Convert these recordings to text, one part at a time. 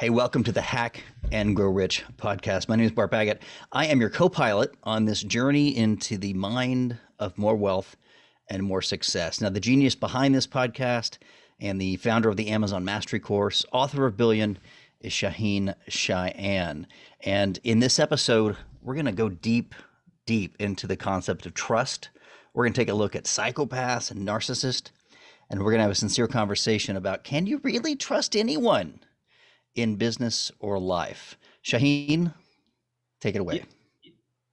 Hey, welcome to the Hack and Grow Rich podcast. My name is Bart Baggett. I am your co-pilot on this journey into the mind of more wealth and more success. Now, the genius behind this podcast and the founder of the Amazon Mastery Course, author of Billion, is Cheyene. And in this episode, we're going to go deep into the concept of trust. We're going to take a look at psychopaths and narcissists, and we're going to have a sincere conversation about, can you really trust anyone in business or life? Shaahin, take it away.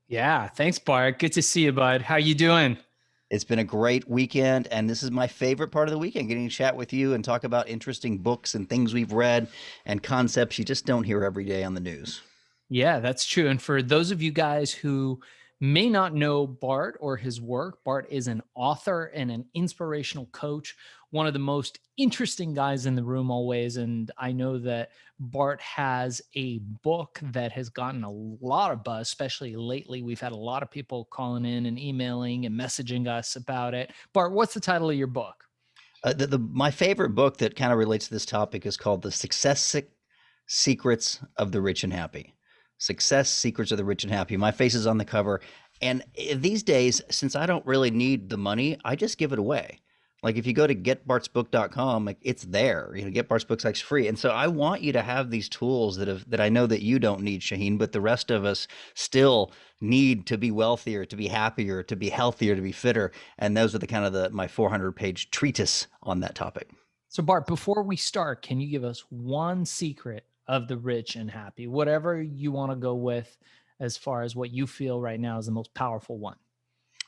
Yeah, thanks, Bart. Good to see you, bud. How you doing? It's been a great weekend, and this is my favorite part of the weekend, getting to chat with you and talk about interesting books and things we've read and concepts you just don't hear every day on the news. Yeah, that's true. And for those of you guys who may not know Bart or his work, Bart is an author and an inspirational coach, one of the most interesting guys in the room always. And I know that Bart has a book that has gotten a lot of buzz, especially lately. We've had a lot of people calling in and emailing and messaging us about it. Bart, what's the title of your book? My favorite book that kind of relates to this topic is called The Secrets of the Rich and Happy. Success Secrets of the Rich and Happy. My face is on the cover. And these days, since I don't really need the money, I just give it away. Like if you go to getbartsbook.com, like it's there. Get Bart's Books like free. And so I want you to have these tools that I know that you don't need, Shaahin, but the rest of us still need to be wealthier, to be happier, to be healthier, to be fitter. And those are my 400-page treatise on that topic. So Bart, before we start, can you give us one secret of the rich and happy, whatever you want to go with as far as what you feel right now is the most powerful one?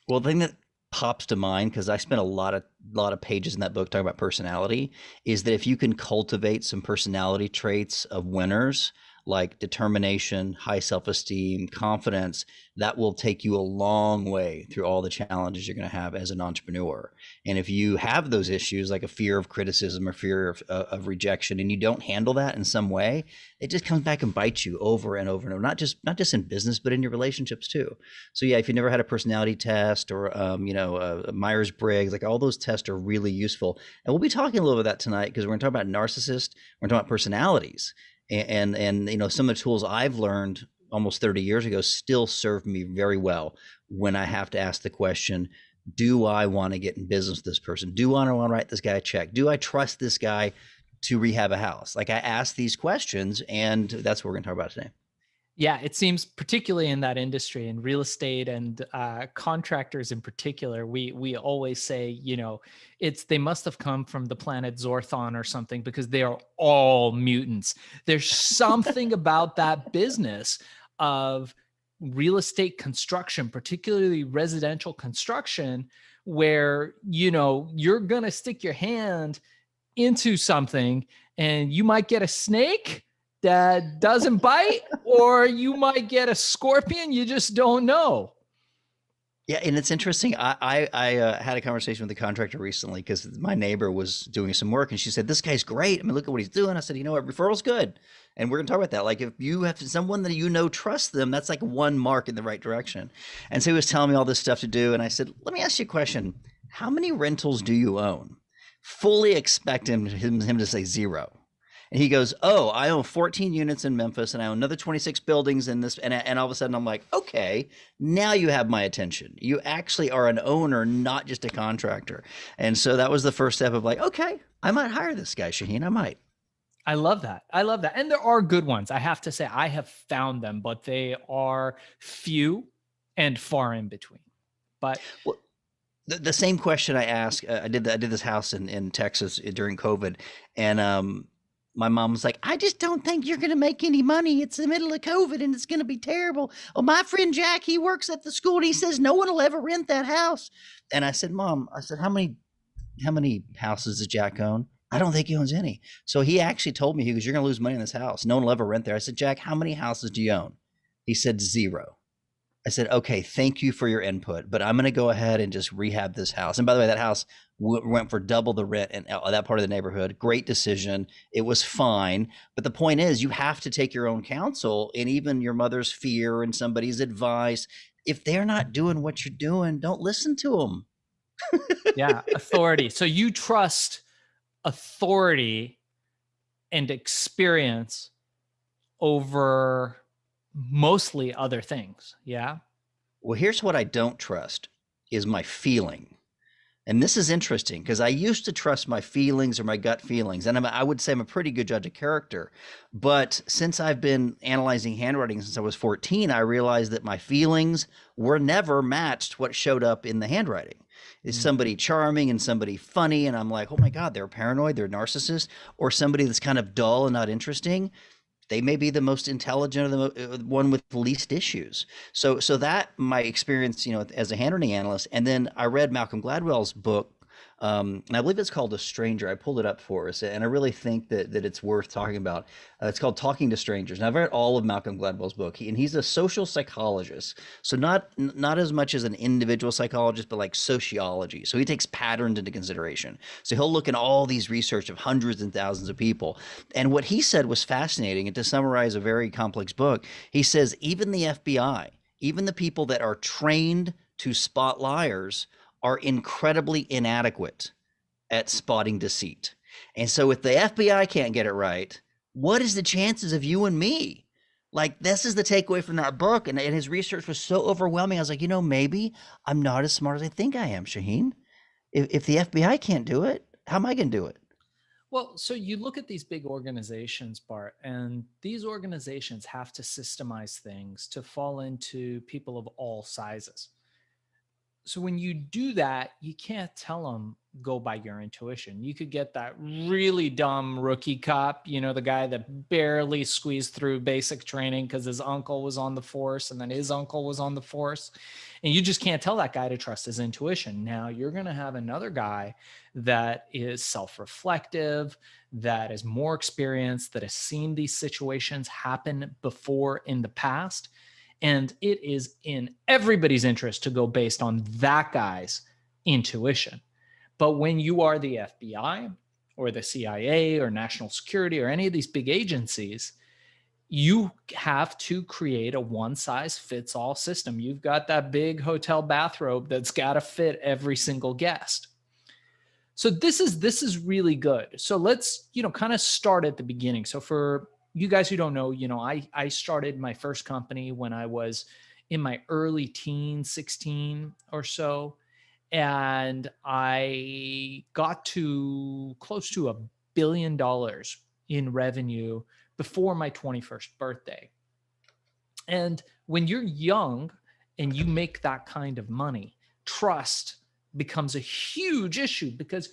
Well, the thing that pops to mind, because I spent a lot of pages in that book talking about personality, is that if you can cultivate some personality traits of winners, like determination, high self-esteem, confidence, that will take you a long way through all the challenges you're going to have as an entrepreneur. And if you have those issues, like a fear of criticism or fear of rejection, and you don't handle that in some way, it just comes back and bites you over and over and over, not just in business, but in your relationships too. So yeah, if you never had a personality test or Myers-Briggs, like all those tests are really useful. And we'll be talking a little bit about that tonight, because we're going to talk about narcissists, we're going to talk about personalities. And some of the tools I've learned almost 30 years ago still serve me very well when I have to ask the question, do I want to get in business with this person? Do I want to write this guy a check? Do I trust this guy to rehab a house? Like, I ask these questions, and that's what we're going to talk about today. Yeah, it seems particularly in that industry, in real estate and contractors in particular, we always say, they must have come from the planet Zorthon or something, because they are all mutants. There's something about that business of real estate construction, particularly residential construction, where, you're going to stick your hand into something and you might get a snake that doesn't bite, or you might get a scorpion. You just don't know. Yeah, and it's interesting. I had a conversation with a contractor recently, because my neighbor was doing some work, and she said, "This guy's great. I mean, look at what he's doing." I said, "You know what? Referral's good." And we're going to talk about that. Like, if you have someone that trust them, that's like one mark in the right direction. And so he was telling me all this stuff to do, and I said, "Let me ask you a question. How many rentals do you own?" Fully expect him to say zero. And he goes, "Oh, I own 14 units in Memphis, and I own another 26 buildings in this." And all of a sudden I'm like, okay, now you have my attention. You actually are an owner, not just a contractor. And so that was the first step of like, okay, I might hire this guy, Shaahin. I might. I love that. And there are good ones. I have to say, I have found them, but they are few and far in between. But well, the same question I asked, I did this house in Texas during COVID, and my mom was like, "I just don't think you're going to make any money. It's the middle of COVID and it's going to be terrible. Oh, my friend Jack, he works at the school and he says no one will ever rent that house." And I said, "Mom," I said, how many houses does Jack own?" "I don't think he owns any." So he actually told me, he goes, "You're going to lose money in this house. No one will ever rent there." I said, "Jack, how many houses do you own?" He said, "Zero." I said, "Okay, thank you for your input, but I'm going to go ahead and just rehab this house." And by the way, that house went for double the rent in that part of the neighborhood. Great decision. It was fine. But the point is, you have to take your own counsel, and even your mother's fear and somebody's advice. If they're not doing what you're doing, don't listen to them. Yeah, authority. So you trust authority and experience over mostly other things. Yeah. Well, here's what I don't trust is my feeling. And this is interesting because I used to trust my feelings or my gut feelings. And I would say I'm a pretty good judge of character. But since I've been analyzing handwriting since I was 14, I realized that my feelings were never matched what showed up in the handwriting. Is Mm. somebody charming and somebody funny? And I'm like, oh my God, they're paranoid, they're narcissists, or somebody that's kind of dull and not interesting, they may be the most intelligent or the one with the least issues. So that my experience, as a handwriting analyst, and then I read Malcolm Gladwell's book, and I believe it's called A Stranger. I pulled it up for us, and I really think that it's worth talking about. It's called Talking to Strangers. Now I've read all of Malcolm Gladwell's book, and he's a social psychologist, so not as much as an individual psychologist, but like sociology. So he takes patterns into consideration. So he'll look at all these research of hundreds and thousands of people, and what he said was fascinating. And to summarize a very complex book, he says even the FBI, even the people that are trained to spot liars, are incredibly inadequate at spotting deceit. And so if the FBI can't get it right, what is the chances of you and me? Like, this is the takeaway from that book. And his research was so overwhelming. I was like, maybe I'm not as smart as I think I am, Shaahin. If the FBI can't do it, how am I going to do it? Well, so you look at these big organizations, Bart, and these organizations have to systemize things to fall into people of all sizes. So when you do that, you can't tell them go by your intuition. You could get that really dumb rookie cop, the guy that barely squeezed through basic training because his uncle was on the force and then his uncle was on the force. And you just can't tell that guy to trust his intuition. Now you're going to have another guy that is self-reflective, that is more experienced, that has seen these situations happen before in the past. And it is in everybody's interest to go based on that guy's intuition. But when you are the FBI or the CIA or national security or any of these big agencies, you have to create a one size fits all system. You've got that big hotel bathrobe that's got to fit every single guest. So this is really good. So let's, kind of start at the beginning. So for you guys who don't know, I started my first company when I was in my early teens, 16 or so. And I got to close to $1 billion in revenue before my 21st birthday. And when you're young and you make that kind of money, trust becomes a huge issue because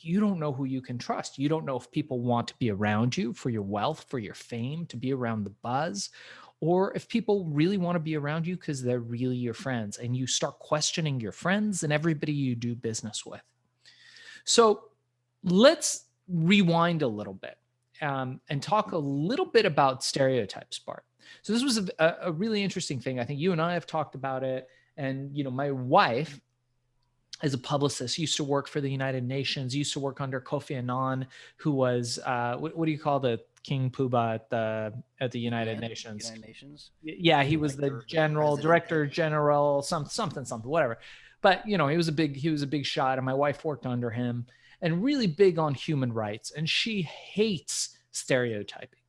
you don't know who you can trust. You don't know if people want to be around you for your wealth, for your fame, to be around the buzz, or if people really want to be around you because they're really your friends, and you start questioning your friends and everybody you do business with. So let's rewind a little bit and talk a little bit about stereotypes, Bart. So this was a really interesting thing. I think you and I have talked about it. And, my wife, as a publicist, used to work for the United Nations, used to work under Kofi Annan, who was, what do you call the King Poobah at the United Nations? United Nations. Yeah, he was Like the general, director general, something, whatever. But, he was a big shot, and my wife worked under him, and really big on human rights. And she hates stereotyping.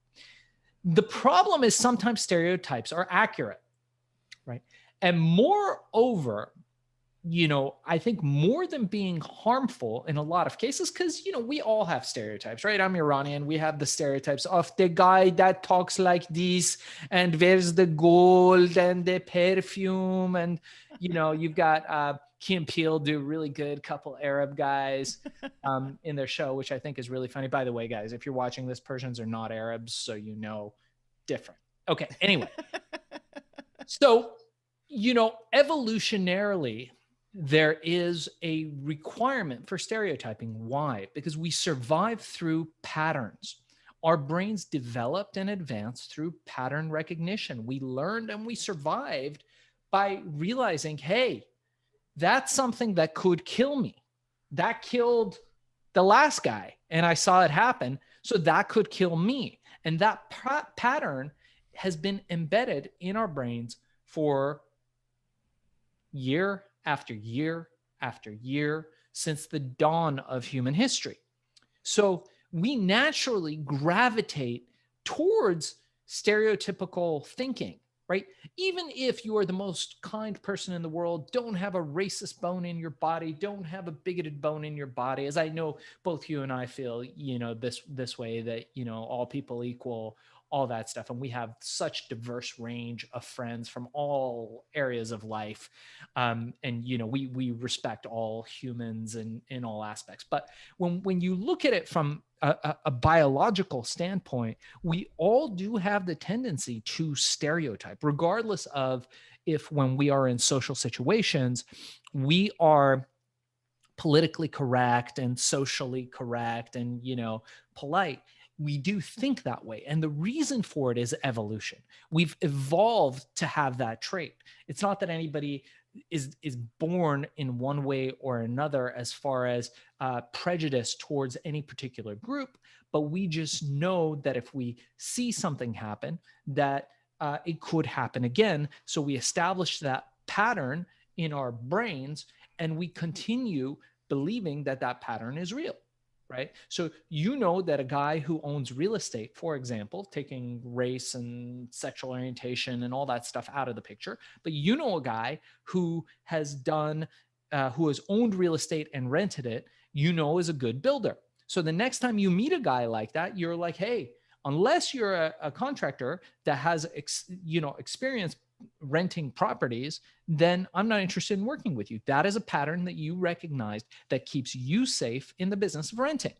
The problem is sometimes stereotypes are accurate, right? And moreover, I think more than being harmful in a lot of cases, because, we all have stereotypes, right? I'm Iranian. We have the stereotypes of the guy that talks like this and wears the gold and the perfume. And, you've got Kim Peel do really good couple Arab guys in their show, which I think is really funny. By the way, guys, if you're watching this, Persians are not Arabs, so different. Okay, anyway. So, evolutionarily, there is a requirement for stereotyping. Why? Because we survive through patterns. Our brains developed and advanced through pattern recognition. We learned and we survived by realizing, hey, that's something that could kill me. That killed the last guy, and I saw it happen. So that could kill me. And that pattern has been embedded in our brains for year after year after year since the dawn of human history. So we naturally gravitate towards stereotypical thinking, right? Even if you are the most kind person in the world, don't have a racist bone in your body, don't have a bigoted bone in your body, as I know both you and I feel, this way, that, all people equal, all that stuff. And we have such diverse range of friends from all areas of life. And, we respect all humans in all aspects. But when you look at it from a biological standpoint, we all do have the tendency to stereotype, regardless of if when we are in social situations, we are politically correct and socially correct and, polite. We do think that way. And the reason for it is evolution. We've evolved to have that trait. It's not that anybody is born in one way or another as far as prejudice towards any particular group, but we just know that if we see something happen, that it could happen again. So we establish that pattern in our brains, and we continue believing that that pattern is real, right? So that a guy who owns real estate, for example, taking race and sexual orientation and all that stuff out of the picture, but a guy who has owned real estate and rented it, is a good builder. So the next time you meet a guy like that, you're like, hey, unless you're a contractor that has experience renting properties, then I'm not interested in working with you. That is a pattern that you recognized that keeps you safe in the business of renting.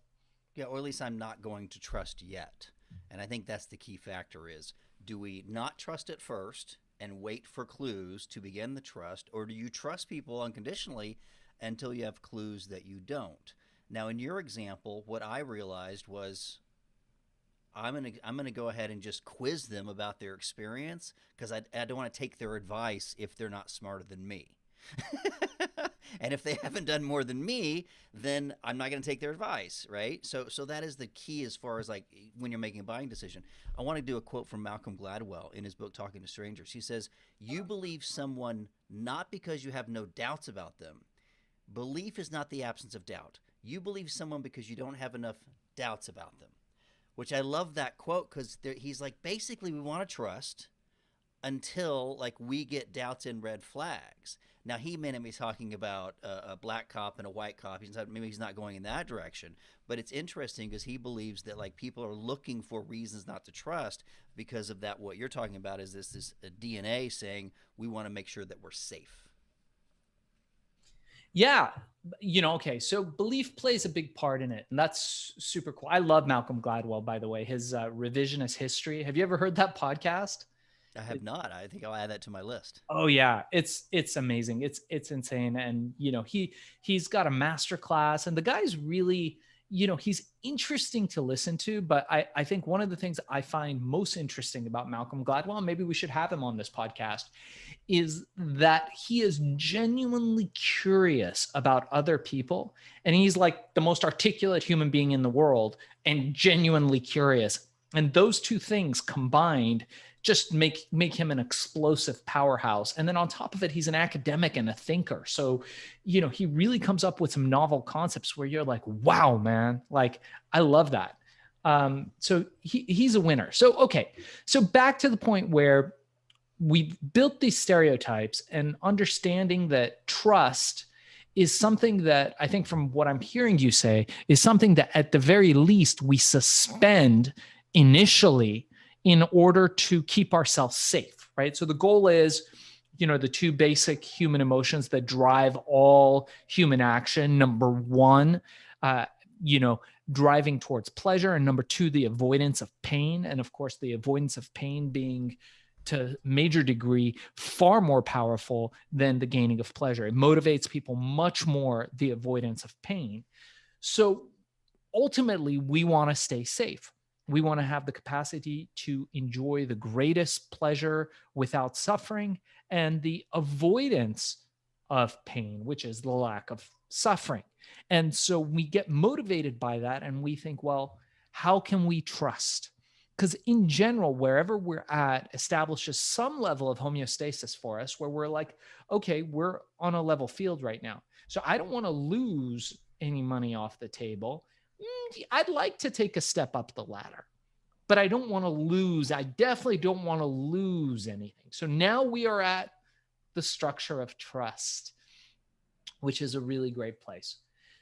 Yeah, or at least I'm not going to trust yet. And I think that's the key factor is, do we not trust at first and wait for clues to begin the trust, or do you trust people unconditionally until you have clues that you don't? Now, in your example, what I realized was I'm gonna go ahead and just quiz them about their experience, because I don't want to take their advice if they're not smarter than me. And if they haven't done more than me, then I'm not going to take their advice, right? So that is the key as far as like when you're making a buying decision. I want to do a quote from Malcolm Gladwell in his book Talking to Strangers. He says, "You believe someone not because you have no doubts about them. Belief is not the absence of doubt. You believe someone because you don't have enough doubts about them." Which I love that quote, because he's like, basically we want to trust until like we get doubts and red flags. Now he may not be talking about a black cop and a white cop. Maybe he's not going in that direction. But it's interesting because he believes that like people are looking for reasons not to trust because of that. What you're talking about is this DNA saying we want to make sure that we're safe. Yeah. Okay. So belief plays a big part in it. And that's super cool. I love Malcolm Gladwell, by the way, his revisionist history. Have you ever heard that podcast? I have not. I think I'll add that to my list. Oh yeah, it's amazing. It's insane. And he's got a master class, and the guy's really, he's interesting to listen to. But I think one of the things I find most interesting about Malcolm Gladwell, and maybe we should have him on this podcast, is that he is genuinely curious about other people. And he's like the most articulate human being in the world and genuinely curious. And those two things combined just make him an explosive powerhouse. And then on top of it, he's an academic and a thinker. So, he really comes up with some novel concepts where you're like, wow, man, like, I love that. So he's a winner. So, okay. So back to the point where we built these stereotypes, and understanding that trust is something that I think, from what I'm hearing you say, is something that at the very least we suspend initially in order to keep ourselves safe, right? So the goal is, the two basic human emotions that drive all human action. Number one, driving towards pleasure. And number two, the avoidance of pain. And of course, the avoidance of pain being, to major degree, far more powerful than the gaining of pleasure. It motivates people much more, the avoidance of pain. So ultimately, we want to stay safe. We want to have the capacity to enjoy the greatest pleasure without suffering, and the avoidance of pain, which is the lack of suffering. And so we get motivated by that, and we think, well, how can we trust? Because in general, wherever we're at establishes some level of homeostasis for us, where we're like, okay, we're on a level field right now. So I don't want to lose any money off the table. I'd like to take a step up the ladder. but I don't want to lose. I definitely don't want to lose anything. So now we are at the structure of trust, which is a really great place.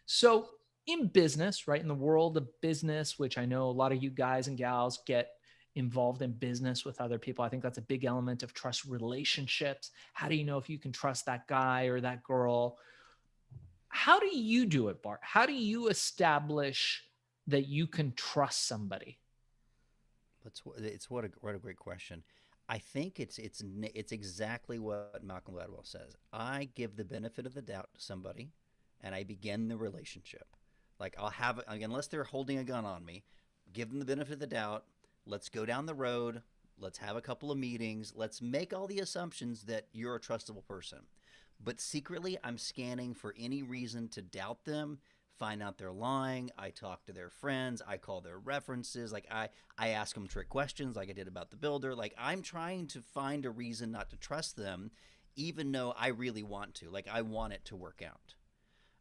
So in business, right, in the world of business, which I know a lot of you guys and gals get involved in business with other people, I think that's a big element of trust relationships. How do you know if you can trust that guy or that girl? How do you do it, Bart? How do you establish that you can trust somebody? What a great question. I think it's exactly what Malcolm Gladwell says. I give the benefit of the doubt to somebody, and I begin the relationship. Like I'll have unless they're holding a gun on me, give them the benefit of the doubt. Let's go down the road. Let's have a couple of meetings. Let's make all the assumptions that you're a trustable person. But secretly, I'm scanning for any reason to doubt them, find out they're lying. I talk to their friends. I call their references. I ask them trick questions like I did about the builder. Like I'm trying to find a reason not to trust them, even though I really want to. Like I want it to work out.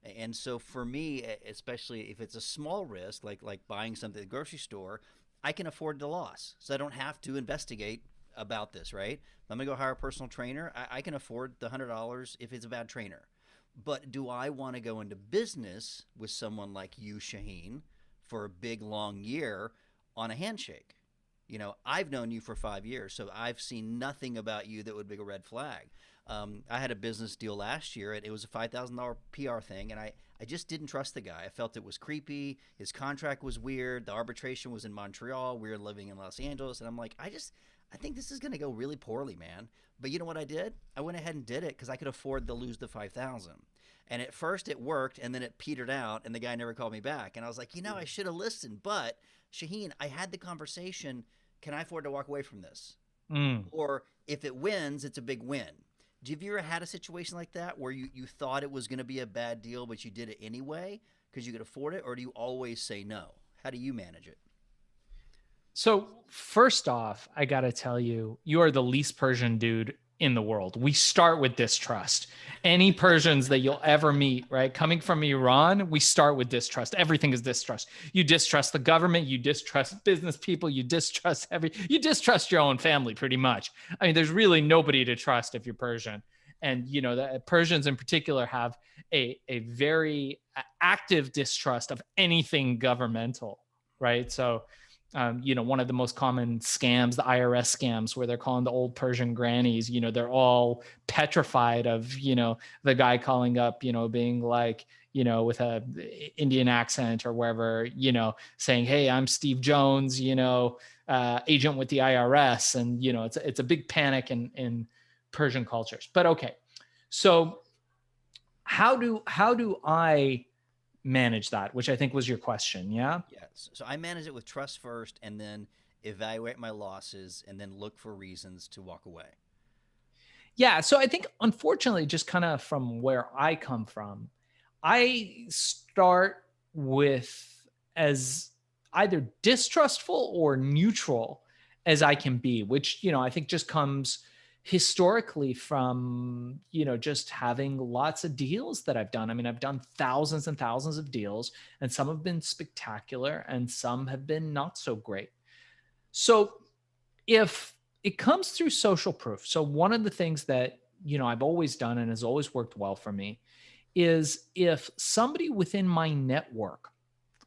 And so for me, especially if it's a small risk, like buying something at the grocery store, I can afford the loss. So I don't have to investigate about this, right? I'm gonna go hire a personal trainer. I can afford the $100 if it's a bad trainer. But do I want to go into business with someone like you, Shaahin, for a big long year on a handshake? I've known you for 5 years, so I've seen nothing about you that would be a red flag. I had a business deal last year, and it was a $5,000 PR thing, and I just didn't trust the guy. I felt it was creepy. His contract was weird. The arbitration was in Montreal. We were living in Los Angeles, and I'm like, I think this is going to go really poorly, man. But you know what I did? I went ahead and did it because I could afford to lose the 5,000. And at first it worked, and then it petered out, and the guy never called me back. And I was like, I should have listened. But Shaahin, I had the conversation. Can I afford to walk away from this? Mm. Or if it wins, it's a big win. Have you ever had a situation like that where you thought it was going to be a bad deal, but you did it anyway because you could afford it? Or do you always say no? How do you manage it? So first off, I got to tell you, you are the least Persian dude in the world. We start with distrust. Any Persians that you'll ever meet, right? Coming from Iran, we start with distrust. Everything is distrust. You distrust the government, you distrust business people, you distrust you distrust your own family pretty much. I mean, there's really nobody to trust if you're Persian. And the Persians in particular have a very active distrust of anything governmental, right? So one of the most common scams, the IRS scams, where they're calling the old Persian grannies, they're all petrified of, the guy calling up, being like, with a Indian accent or wherever, saying, hey, I'm Steve Jones, agent with the IRS. And, it's a big panic in Persian cultures. But okay. So how do I manage that, which I think was your question? Yeah. Yes. So I manage it with trust first and then evaluate my losses and then look for reasons to walk away. Yeah. So I think, unfortunately, just kind of from where I come from, I start with as either distrustful or neutral as I can be, which, I think just comes historically from, just having lots of deals that I've done. I mean, I've done thousands and thousands of deals, and some have been spectacular and some have been not so great. So if it comes through social proof, so one of the things that, I've always done and has always worked well for me is if somebody within my network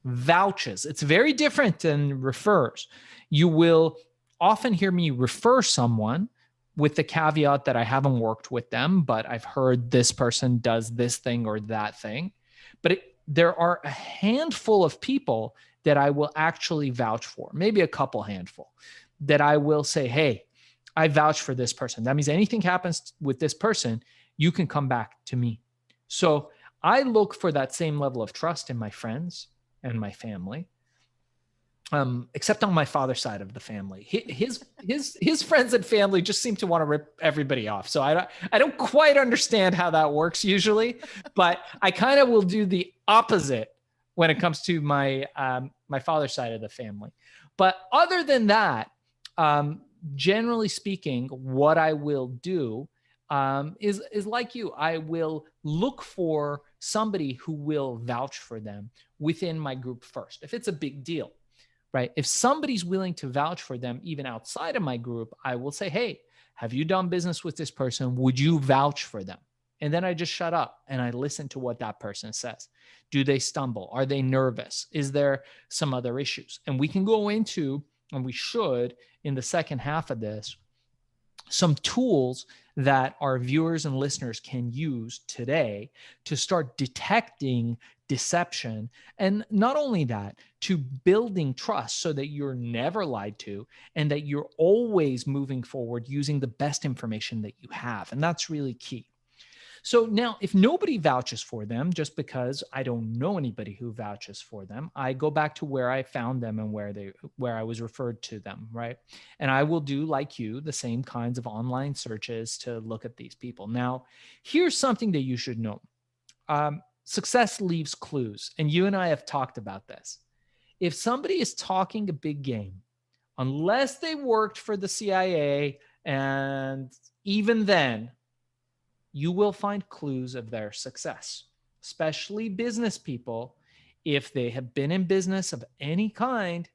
vouches, it's very different than refers. You will often hear me refer someone with the caveat that I haven't worked with them, but I've heard this person does this thing or that thing. But there are a handful of people that I will actually vouch for, maybe a couple handful, that I will say, hey, I vouch for this person. That means anything happens with this person, you can come back to me. So I look for that same level of trust in my friends and my family. Except on my father's side of the family, his friends and family just seem to want to rip everybody off. So I don't quite understand how that works usually, but I kind of will do the opposite when it comes to my my father's side of the family. But other than that, generally speaking, what I will do is like you. I will look for somebody who will vouch for them within my group first, if it's a big deal. right? If somebody's willing to vouch for them, even outside of my group, I will say, hey, have you done business with this person? Would you vouch for them? And then I just shut up and I listen to what that person says. Do they stumble? Are they nervous? Is there some other issues? And we can go into, and we should in the second half of this, some tools that our viewers and listeners can use today to start detecting deception. And not only that, to building trust so that you're never lied to and that you're always moving forward using the best information that you have. And that's really key. So now, if nobody vouches for them, just because I don't know anybody who vouches for them, I go back to where I found them and where I was referred to them, right? And I will do, like you, the same kinds of online searches to look at these people. Now, here's something that you should know. Success leaves clues, and you and I have talked about this. If somebody is talking a big game, unless they worked for the CIA, and even then, you will find clues of their success, especially business people. If they have been in business of any kind,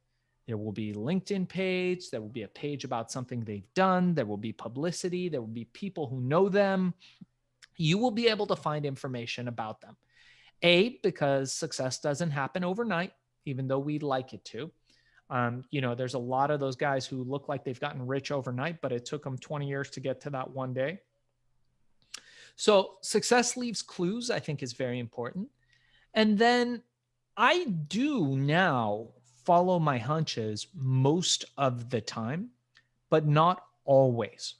there will be LinkedIn page, there will be a page about something they've done, there will be publicity, there will be people who know them. You will be able to find information about them. Because success doesn't happen overnight, even though we'd like it to. There's a lot of those guys who look like they've gotten rich overnight, but it took them 20 years to get to that one day. So success leaves clues, I think, is very important. And then I do now follow my hunches most of the time, but not always.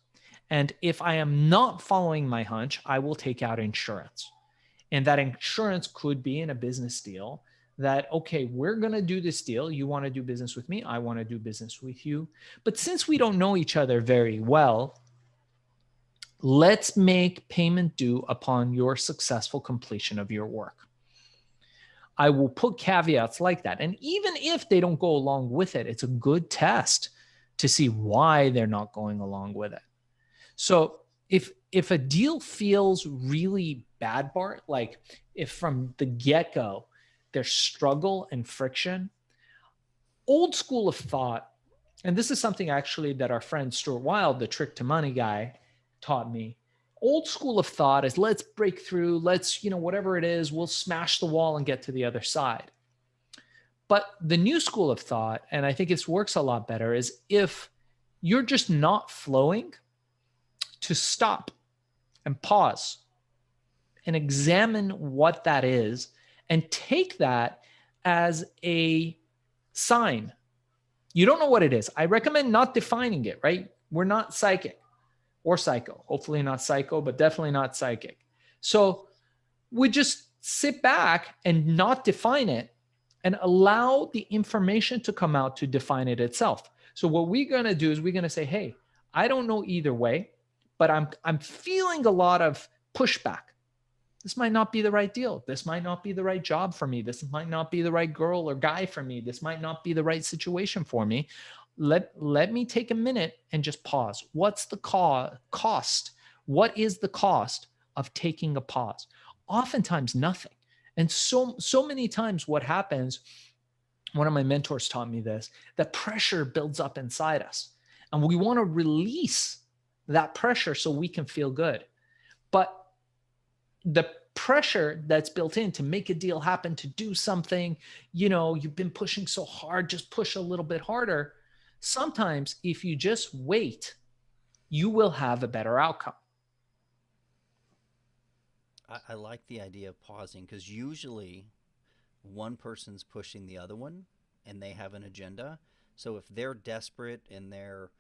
And if I am not following my hunch, I will take out insurance. And that insurance could be in a business deal that, okay, we're going to do this deal. You want to do business with me? I want to do business with you. But since we don't know each other very well, let's make payment due upon your successful completion of your work. I will put caveats like that. And even if they don't go along with it, it's a good test to see why they're not going along with it. So if a deal feels really bad, Bart, like if from the get-go there's struggle and friction, old school of thought, and this is something actually that our friend Stuart Wilde, the trick to money guy, taught me. Old school of thought is let's break through, let's, whatever it is, we'll smash the wall and get to the other side. But the new school of thought, and I think it works a lot better, is if you're just not flowing, to stop and pause and examine what that is and take that as a sign. You don't know what it is. I recommend not defining it, right? We're not psychic or psycho. Hopefully not psycho, but definitely not psychic. So we just sit back and not define it and allow the information to come out to define it itself. So what we're going to do is we're going to say, hey, I don't know either way, but I'm feeling a lot of pushback. This might not be the right deal. This might not be the right job for me. This might not be the right girl or guy for me. This might not be the right situation for me. Let me take a minute and just pause. What's the cost? What is the cost of taking a pause? Oftentimes nothing. And so many times what happens, one of my mentors taught me this, that pressure builds up inside us. And we want to release that pressure so we can feel good. But the pressure that's built in to make a deal happen, to do something, you've been pushing so hard, just push a little bit harder. Sometimes if you just wait, you will have a better outcome. I like the idea of pausing because usually one person's pushing the other one and they have an agenda. So if they're desperate and they're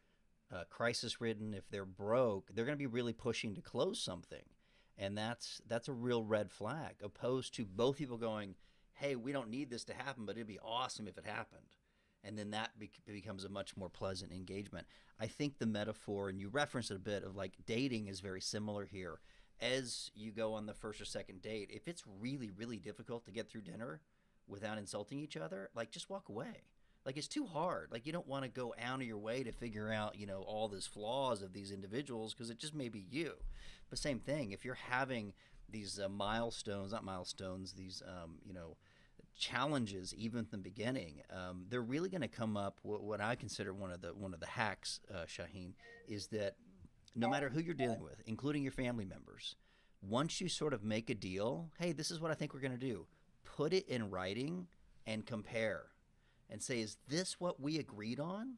crisis ridden, if they're broke, they're going to be really pushing to close something. And that's a real red flag, opposed to both people going, hey, we don't need this to happen, but it'd be awesome if it happened. And then that becomes a much more pleasant engagement. I think the metaphor, and you referenced it a bit, of like dating is very similar here. As you go on the first or second date, if it's really, really difficult to get through dinner without insulting each other, like just walk away. Like it's too hard. Like you don't want to go out of your way to figure out, all these flaws of these individuals because it just may be you. But same thing, if you're having these milestones, not milestones, these, challenges even from the beginning, they're really going to come up. What I consider one of the hacks, Shaahin, is that no matter who you're dealing with, including your family members, once you sort of make a deal, hey, this is what I think we're going to do, put it in writing and compare and say, is this what we agreed on?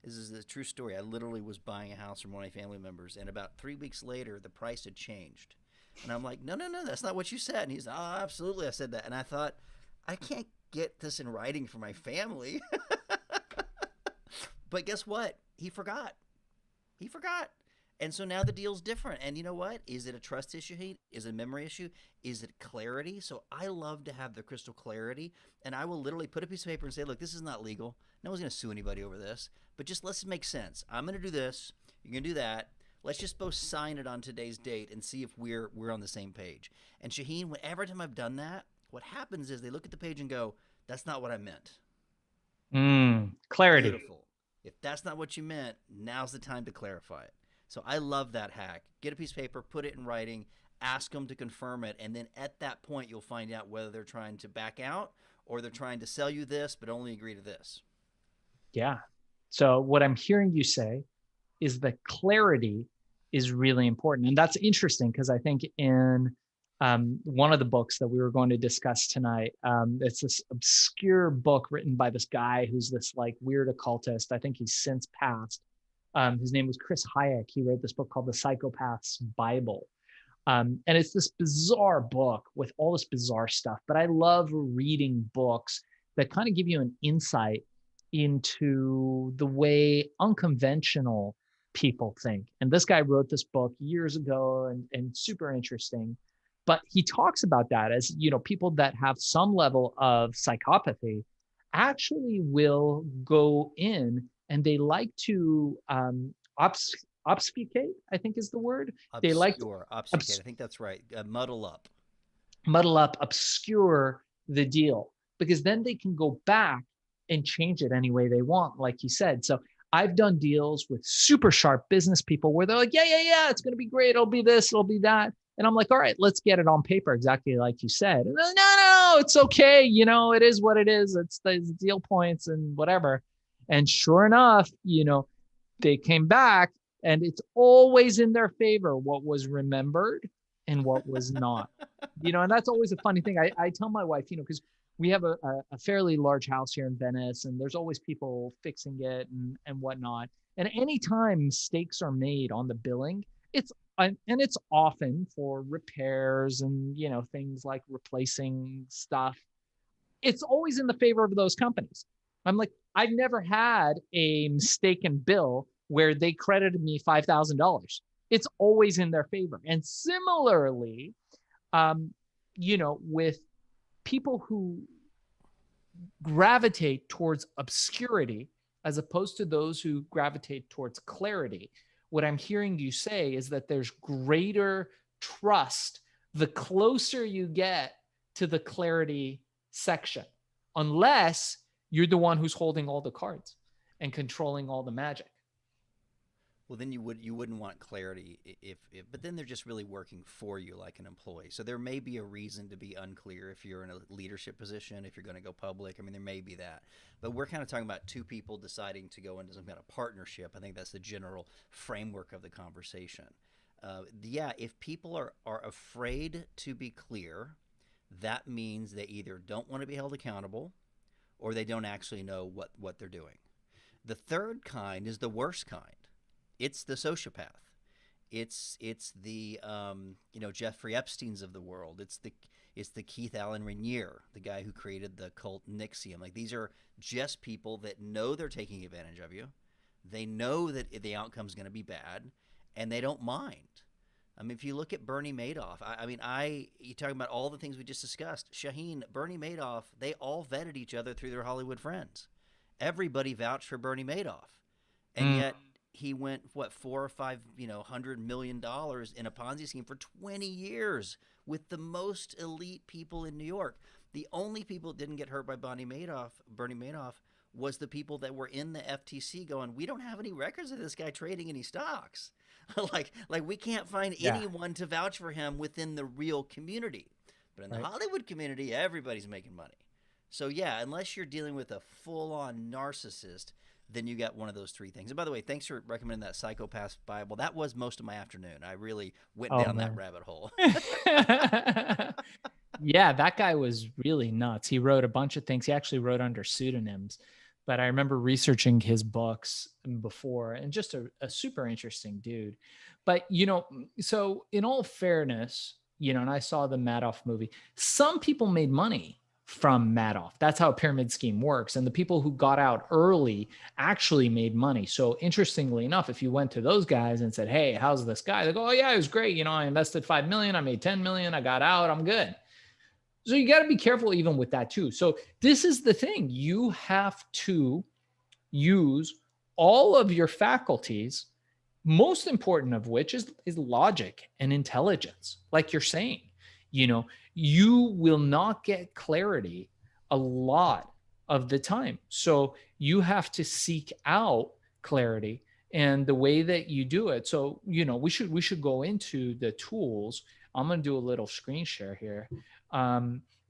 This is a true story. I literally was buying a house from one of my family members, and about 3 weeks later, the price had changed. And I'm like, no, no, no, that's not what you said. And he's, oh, absolutely, I said that. And I thought, I can't get this in writing for my family. But guess what? He forgot. He forgot. And so now the deal's different. And you know what? Is it a trust issue? Is it a memory issue? Is it clarity? So I love to have the crystal clarity. And I will literally put a piece of paper and say, look, this is not legal. No one's going to sue anybody over this. But just let's make sense. I'm going to do this. You're going to do that. Let's just both sign it on today's date and see if we're on the same page. And Shaahin, every time I've done that, what happens is they look at the page and go, that's not what I meant. Clarity. Beautiful. If that's not what you meant, now's the time to clarify it. So I love that hack. Get a piece of paper, put it in writing, ask them to confirm it, and then at that point you'll find out whether they're trying to back out or they're trying to sell you this but only agree to this. Yeah. So what I'm hearing you say is that clarity is really important. And that's interesting because I think in one of the books that we were going to discuss tonight, it's this obscure book written by this guy who's this like weird occultist. I think he's since passed. His name was Chris Hayek. He wrote this book called The Psychopath's Bible. And it's this bizarre book with all this bizarre stuff. But I love reading books that kind of give you an insight into the way unconventional people think. And this guy wrote this book years ago and super interesting. But he talks about that as, you know, people that have some level of psychopathy actually will go in and they like to obfuscate, I think is the word. They like to Obfuscate. I think that's right. Muddle up, obscure the deal, because then they can go back and change it any way they want, like you said. So I've done deals with super sharp business people where they're like, yeah, it's going to be great. It'll be this, it'll be that. And I'm like, all right, let's get it on paper, exactly like you said. And like, no, it's okay. You know, it is what it is. It's the deal points and whatever. And sure enough, you know, they came back and it's always in their favor what was remembered and what was not. You know, and that's always a funny thing. I tell my wife, you know, because we have a fairly large house here in Venice and there's always people fixing it and whatnot. And anytime mistakes are made on the billing, it's often for repairs and, you know, things like replacing stuff. It's always in the favor of those companies. I'm like, I've never had a mistaken bill where they credited me $5,000. It's always in their favor. And similarly, you know, with people who gravitate towards obscurity as opposed to those who gravitate towards clarity, what I'm hearing you say is that there's greater trust the closer you get to the clarity section, unless you're the one who's holding all the cards and controlling all the magic. Well, then you wouldn't want clarity if but then they're just really working for you like an employee. So there may be a reason to be unclear if you're in a leadership position, if you're going to go public. I mean, there may be that. But we're kind of talking about two people deciding to go into some kind of partnership. I think that's the general framework of the conversation. Yeah, if people are afraid to be clear, that means they either don't want to be held accountable or they don't actually know what they're doing. The third kind is the worst kind. It's the sociopath. It's the Jeffrey Epstein's of the world. It's the Keith Allen Rainier, the guy who created the cult NXIVM. Like, these are just people that know they're taking advantage of you. They know that the outcome's going to be bad, and they don't mind. I mean, if you look at Bernie Madoff, you're talking about all the things we just discussed. Shaahin, Bernie Madoff, they all vetted each other through their Hollywood friends. Everybody vouched for Bernie Madoff, and yet he went $4 or $5 $100 million in a Ponzi scheme for 20 years with the most elite people in New York. The only people that didn't get hurt by Bernie Madoff, was the people that were in the FTC going, we don't have any records of this guy trading any stocks. like we can't find anyone to vouch for him within the real community. But in the Hollywood community, everybody's making money. So yeah, unless you're dealing with a full-on narcissist, then you got one of those three things. And by the way, thanks for recommending that Psychopath's Bible. That was most of my afternoon. I really went Oh down that man. rabbit hole. Yeah, that guy was really nuts. He wrote a bunch of things. He actually wrote under pseudonyms, but I remember researching his books before, and just a super interesting dude. But, so in all fairness, and I saw the Madoff movie, some people made money from Madoff. That's how a pyramid scheme works. And the people who got out early actually made money. So interestingly enough, if you went to those guys and said, "Hey, how's this guy?" They go, "Oh yeah, it was great. I invested 5 million, I made 10 million, I got out, I'm good." So you got to be careful even with that too. So this is the thing. You have to use all of your faculties, most important of which is logic and intelligence. Like you're saying, you will not get clarity a lot of the time. So you have to seek out clarity, and the way that you do it. So, we should go into the tools. I'm going to do a little screen share here.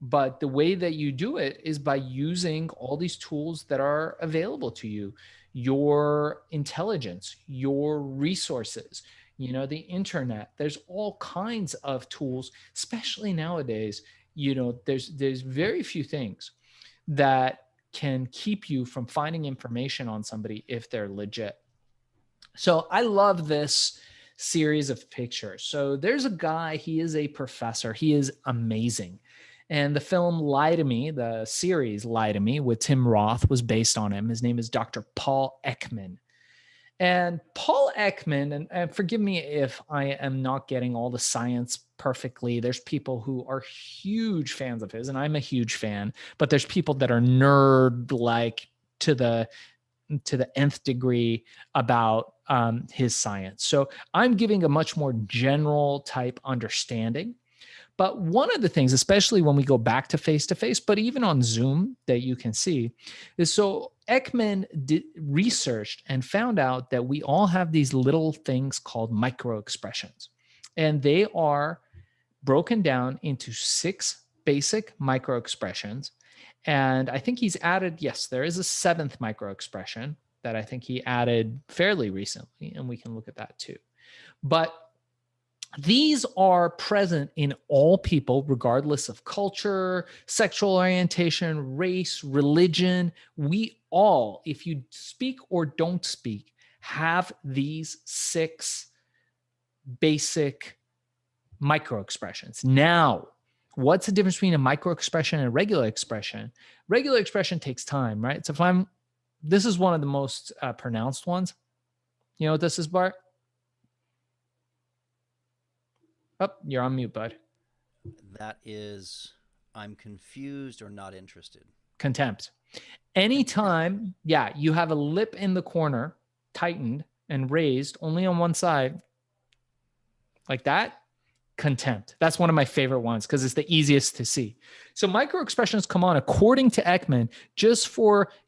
But the way that you do it is by using all these tools that are available to you, your intelligence, your resources, the internet. There's all kinds of tools, especially nowadays. There's very few things that can keep you from finding information on somebody if they're legit. So I love this series of pictures. So there's a guy, he is a professor. He is amazing. And the film Lie to Me, the series Lie to Me with Tim Roth, was based on him. His name is Dr. Paul Ekman. And Paul Ekman, and forgive me if I am not getting all the science perfectly. There's people who are huge fans of his, and I'm a huge fan, but there's people that are nerd like to the nth degree about his science. So I'm giving a much more general type understanding. But one of the things, especially when we go back to face, but even on Zoom that you can see, is so Ekman researched and found out that we all have these little things called micro expressions. And they are broken down into 6 basic micro expressions. And I think he's added, yes, there is a 7th micro expression that I think he added fairly recently, and we can look at that too. But these are present in all people, regardless of culture, sexual orientation, race, religion. We all, if you speak or don't speak, have these 6 basic micro expressions. Now, what's the difference between a micro expression and a regular expression? Regular expression takes time, right? So this is one of the most pronounced ones. You know what this is, Bart? Oh, you're on mute, bud. That is, I'm confused or not interested. Contempt. Anytime, yeah, you have a lip in the corner, tightened and raised only on one side, like that, contempt. That's one of my favorite ones because it's the easiest to see. So micro expressions come on, according to Ekman,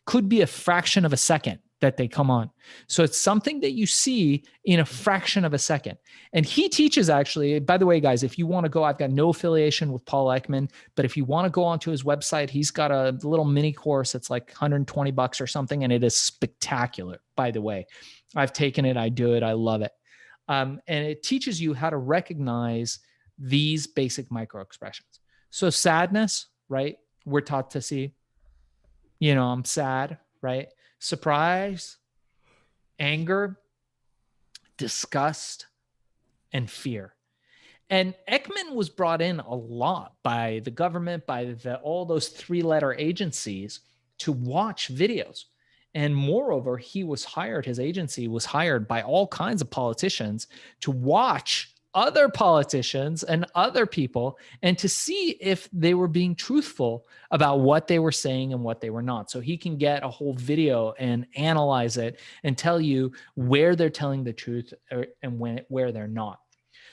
could be a fraction of a second that they come on. So it's something that you see in a fraction of a second. And he teaches, actually, by the way, guys, if you want to go, I've got no affiliation with Paul Ekman, but if you want to go onto his website, he's got a little mini course. It's like $120 or something. And it is spectacular, by the way. I've taken it. I do it. I love it. And it teaches you how to recognize these basic micro expressions. So sadness, right? We're taught to see, I'm sad, right? Surprise, anger, disgust, and fear. And Ekman was brought in a lot by the government, by all those 3-letter agencies to watch videos. And moreover, his agency was hired by all kinds of politicians to watch other politicians and other people and to see if they were being truthful about what they were saying and what they were not. So he can get a whole video and analyze it and tell you where they're telling the truth and where they're not.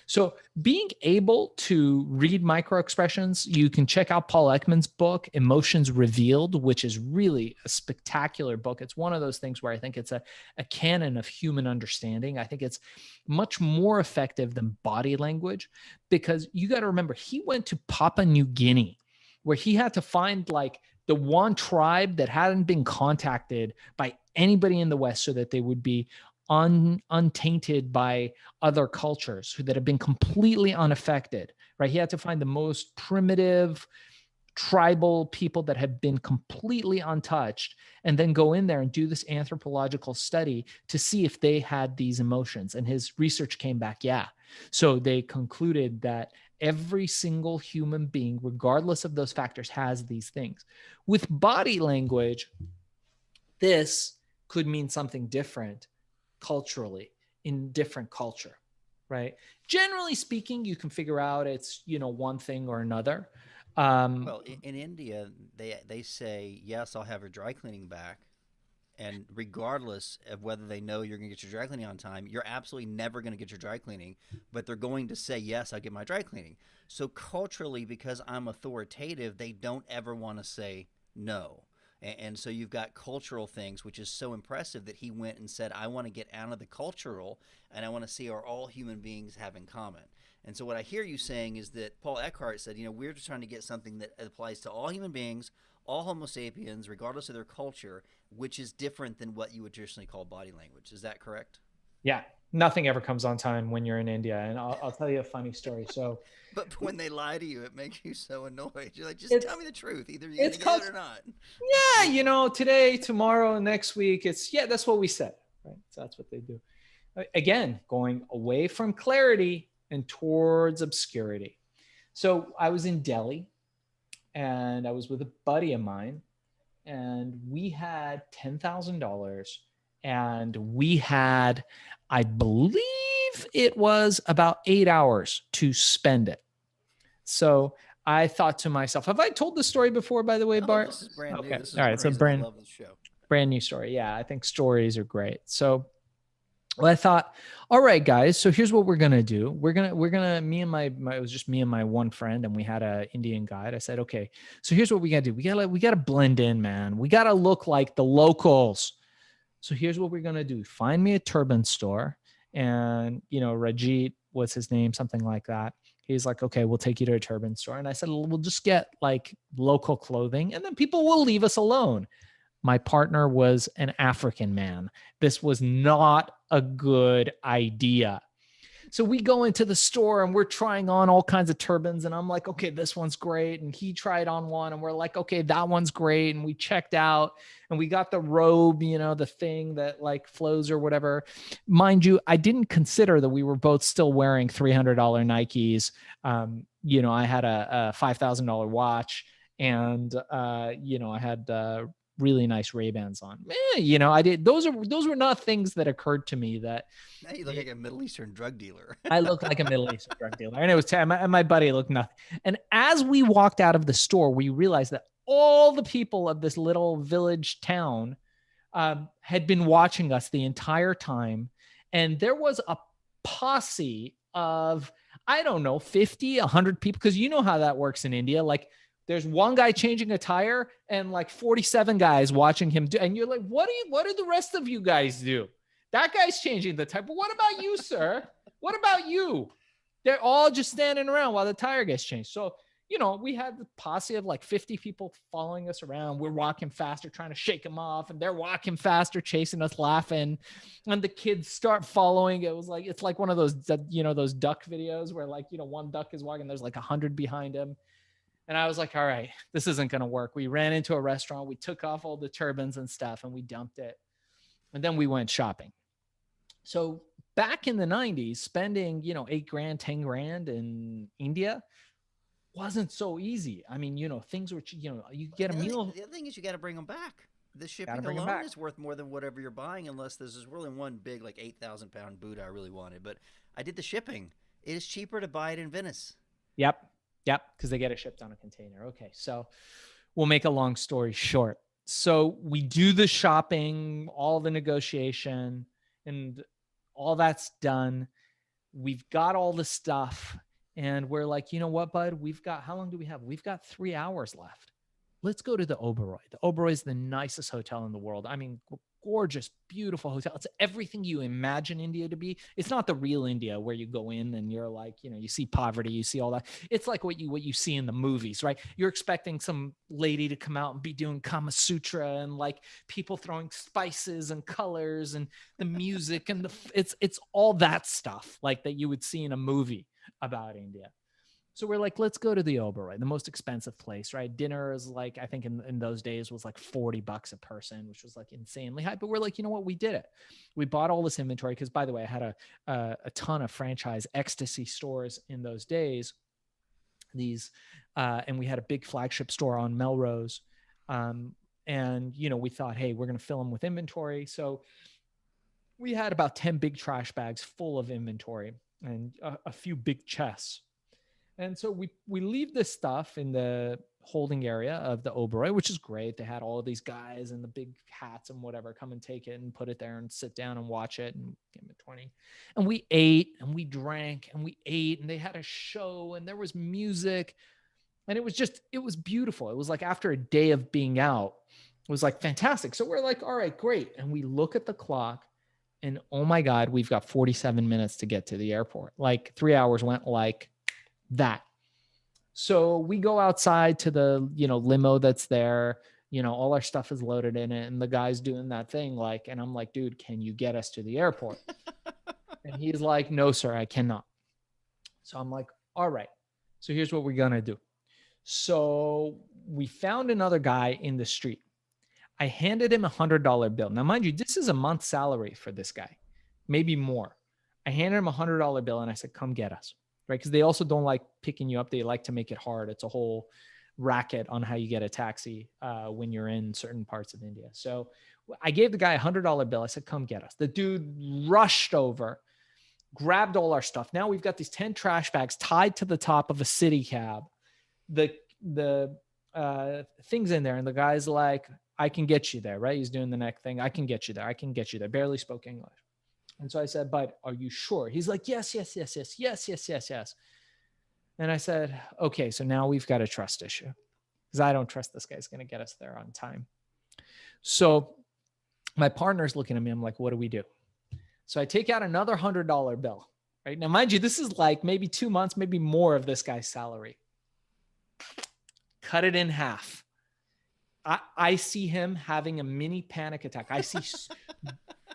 So being able to read micro expressions, you can check out Paul Ekman's book, Emotions Revealed, which is really a spectacular book. It's one of those things where I think it's a canon of human understanding. I think it's much more effective than body language because you got to remember, he went to Papua New Guinea where he had to find like the one tribe that hadn't been contacted by anybody in the West so that they would be untainted by other cultures, that have been completely unaffected, right? He had to find the most primitive tribal people that have been completely untouched and then go in there and do this anthropological study to see if they had these emotions. And his research came back, yeah. So they concluded that every single human being, regardless of those factors, has these things. With body language, this could mean something different culturally in different culture, right? Generally speaking, you can figure out it's, one thing or another. Well, in India, they say yes, I'll have your dry cleaning back, and regardless of whether they know you're going to get your dry cleaning on time, you're absolutely never going to get your dry cleaning, but they're going to say, yes, I'll get my dry cleaning. So culturally, because I'm authoritative, they don't ever want to say no. And so you've got cultural things, which is so impressive that he went and said, I want to get out of the cultural and I want to see what all human beings have in common. And so what I hear you saying is that Paul Eckhart said, we're just trying to get something that applies to all human beings, all Homo sapiens, regardless of their culture, which is different than what you would traditionally call body language. Is that correct? Yeah, nothing ever comes on time when you're in India. And I'll tell you a funny story. So But when they lie to you, it makes you so annoyed. You're like, just tell it's me the truth. Either you're going it's to get it called, or not. yeah, today, tomorrow, next week. Yeah, that's what we said, right? So that's what they do. Again, going away from clarity and towards obscurity. So I was in Delhi and I was with a buddy of mine, and we had $10,000, and we had, I believe it was about 8 hours to spend it. So I thought to myself, have I told this story before, by the way, No, Bart? this is brand new. Okay. This is All one right. So reason I love this show. brand new story. Yeah. I think stories are great. So well, I thought, all right, guys. So here's what we're gonna do. Me and it was just me and my one friend, and we had a Indian guide. I said, okay, so here's what we gotta do. We gotta blend in, man. We gotta look like the locals. So here's what we're gonna do. Find me a turban store, and Rajit was his name, something like that. He's like, okay, we'll take you to a turban store. And I said, we'll just get like local clothing, and then people will leave us alone. My partner was an African man. This was not a good idea. So we go into the store and we're trying on all kinds of turbans. And I'm like, okay, this one's great. And he tried on one and we're like, okay, that one's great. And we checked out and we got the robe, the thing that like flows or whatever. Mind you, I didn't consider that we were both still wearing $300 Nikes. I had a $5,000 watch, and I had really nice Ray-Bans on. I did. Those were not things that occurred to me that Now you look like a Middle Eastern drug dealer. I looked like a Middle Eastern drug dealer, and it was and my buddy looked nothing. And as we walked out of the store, we realized that all the people of this little village town had been watching us the entire time, and there was a posse of, I don't know, 50, 100 people, because you know how that works in India. Like, there's one guy changing a tire and like 47 guys watching him do. And you're like, what do the rest of you guys do? That guy's changing the tire. But what about you, sir? What about you? They're all just standing around while the tire gets changed. So, we had the posse of like 50 people following us around. We're walking faster, trying to shake them off. And they're walking faster, chasing us, laughing. And the kids start following. It's like one of those, those duck videos where like, one duck is walking, there's like 100 behind him. And I was like, all right, this isn't going to work. We ran into a restaurant. We took off all the turbans and stuff and we dumped it. And then we went shopping. So back in the 90s, spending, $8 grand, 10 grand in India wasn't so easy. I mean, things were, you get a meal. The other thing is you got to bring them back. The shipping Bring them alone back. is worth more than whatever you're buying, unless there's really one big, like 8,000-pound boot I really wanted. But I did the shipping. It is cheaper to buy it in Venice. Yep. Because they get it shipped on a container. Okay. So we'll make a long story short. So we do the shopping, all the negotiation, and all that's done. We've got all the stuff. And we're like, you know what, bud? How long do we have? We've got 3 hours left. Let's go to the Oberoi. The Oberoi is the nicest hotel in the world. I mean, gorgeous, beautiful hotel. It's everything you imagine India to be. It's not the real India where you go in and you're like, you see poverty, you see all that. It's like what you see in the movies, right? You're expecting some lady to come out and be doing Kama Sutra and like people throwing spices and colors and the music and it's all that stuff like that you would see in a movie about India. So we're like, let's go to the Oberoi, the most expensive place, right? Dinner is like, I think in those days was like $40 a person, which was like insanely high. But we're like, you know what? We did it. We bought all this inventory because, by the way, I had a ton of franchise ecstasy stores in those days. And we had a big flagship store on Melrose. And we thought, hey, we're going to fill them with inventory. So we had about 10 big trash bags full of inventory and a few big chests. And so we leave this stuff in the holding area of the Oberoi, which is great. They had all of these guys in the big hats and whatever come and take it and put it there and sit down and watch it and give them a 20. And we ate and we drank and we ate and they had a show and there was music and it was beautiful. It was like after a day of being out, it was like fantastic. So we're like, all right, great. And we look at the clock and oh my God, we've got 47 minutes to get to the airport. Like 3 hours went like that. So we go outside to the, limo that's there, all our stuff is loaded in it. And the guy's doing that thing like, and I'm like, dude, can you get us to the airport? And he's like, no, sir, I cannot. So I'm like, all right. So here's what we're going to do. So we found another guy in the street. I handed him $100 bill. Now, mind you, this is a month's salary for this guy, maybe more. I handed him $100 bill and I said, come get us. Right? Because they also don't like picking you up. They like to make it hard. It's a whole racket on how you get a taxi when you're in certain parts of India. So I gave the guy $100 bill. I said, come get us. The dude rushed over, grabbed all our stuff. Now we've got these 10 trash bags tied to the top of a city cab. The things in there. And the guy's like, I can get you there, right? He's doing the neck thing. I can get you there. I can get you there. Barely spoke English. And so I said, but are you sure? He's like, yes. And I said, okay, so now we've got a trust issue because I don't trust this guy's going to get us there on time. So my partner's looking at me. I'm like, what do we do? So I take out another $100 bill, right? Now, mind you, this is like maybe 2 months, maybe more of this guy's salary. Cut it in half. I see him having a mini panic attack. I see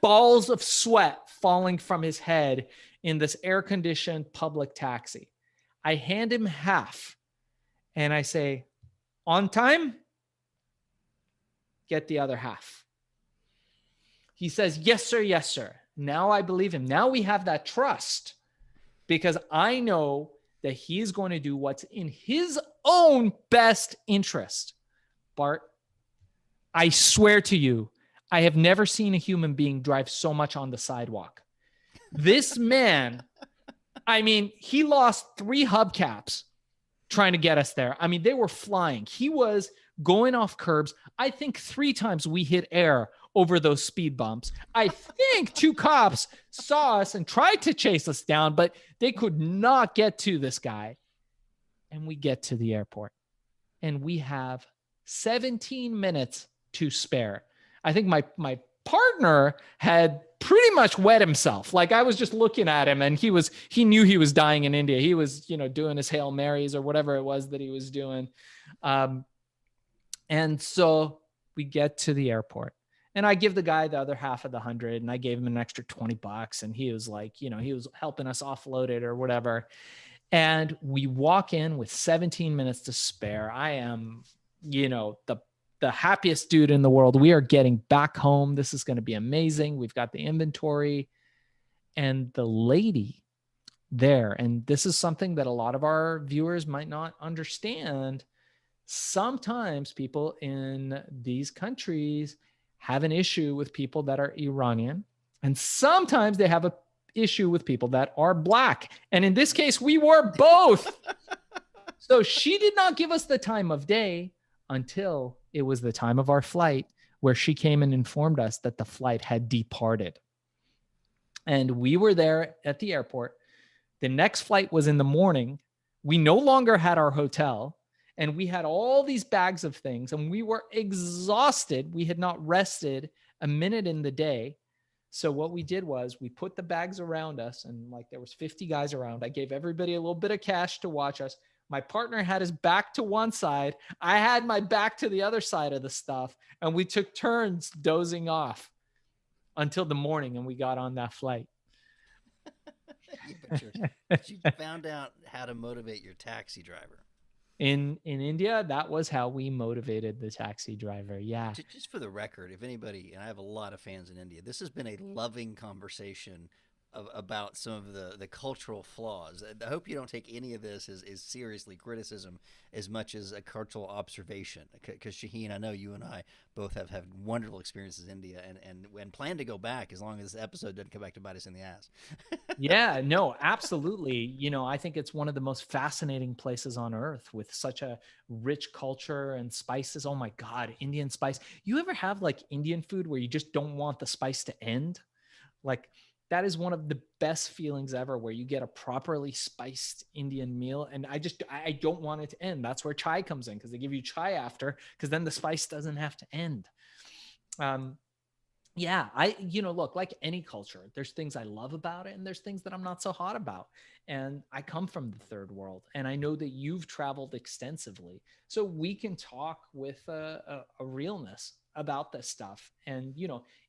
balls of sweat falling from his head in this air-conditioned public taxi. I hand him half and I say, on time, get the other half. He says, yes, sir. Yes, sir. Now I believe him. Now we have that trust because I know that he is going to do what's in his own best interest. Bart, I swear to you, I have never seen a human being drive so much on the sidewalk. This man, I mean, he lost 3 hubcaps trying to get us there. I mean, they were flying. He was going off curbs. I think 3 times we hit air over those speed bumps. I think 2 cops saw us and tried to chase us down, but they could not get to this guy. And we get to the airport and we have 17 minutes to spare. I think my partner had pretty much wet himself. Like I was just looking at him and he knew he was dying in India. He was, doing his Hail Marys or whatever it was that he was doing. And so we get to the airport and I give the guy the other half of the 100 and I gave him an extra $20 and he was like, he was helping us offload it or whatever. And we walk in with 17 minutes to spare. I am, the happiest dude in the world. We are getting back home. This is going to be amazing. We've got the inventory and the lady there. And this is something that a lot of our viewers might not understand. Sometimes people in these countries have an issue with people that are Iranian. And sometimes they have an issue with people that are Black. And in this case, we were both. So she did not give us the time of day until it was the time of our flight where she came and informed us that the flight had departed. And we were there at the airport. The next flight was in the morning. We no longer had our hotel and we had all these bags of things and we were exhausted. We had not rested a minute in the day. So what we did was we put the bags around us, and like there was 50 guys around. I gave everybody a little bit of cash to watch us. My partner had his back to one side. I had my back to the other side of the stuff, and we took turns dozing off until the morning, and we got on that flight. Yeah, but you found out how to motivate your taxi driver. In India, that was how we motivated the taxi driver. Yeah. Just for the record, if anybody, and I have a lot of fans in India, this has been a loving conversation about some of the cultural flaws. I hope you don't take any of this as seriously criticism as much as a cultural observation. Because Shaahin, I know you and I both have had wonderful experiences in India and plan to go back as long as this episode doesn't come back to bite us in the ass. Yeah, no, absolutely. I think it's one of the most fascinating places on earth with such a rich culture and spices. Oh my God, Indian spice. You ever have like Indian food where you just don't want the spice to end? Like that is one of the best feelings ever, where you get a properly spiced Indian meal. And I don't want it to end. That's where chai comes in, because they give you chai after, because then the spice doesn't have to end. Um, yeah, look, like any culture, there's things I love about it and there's things that I'm not so hot about. And I come from the third world, and I know that you've traveled extensively. So we can talk with a realness about this stuff. And,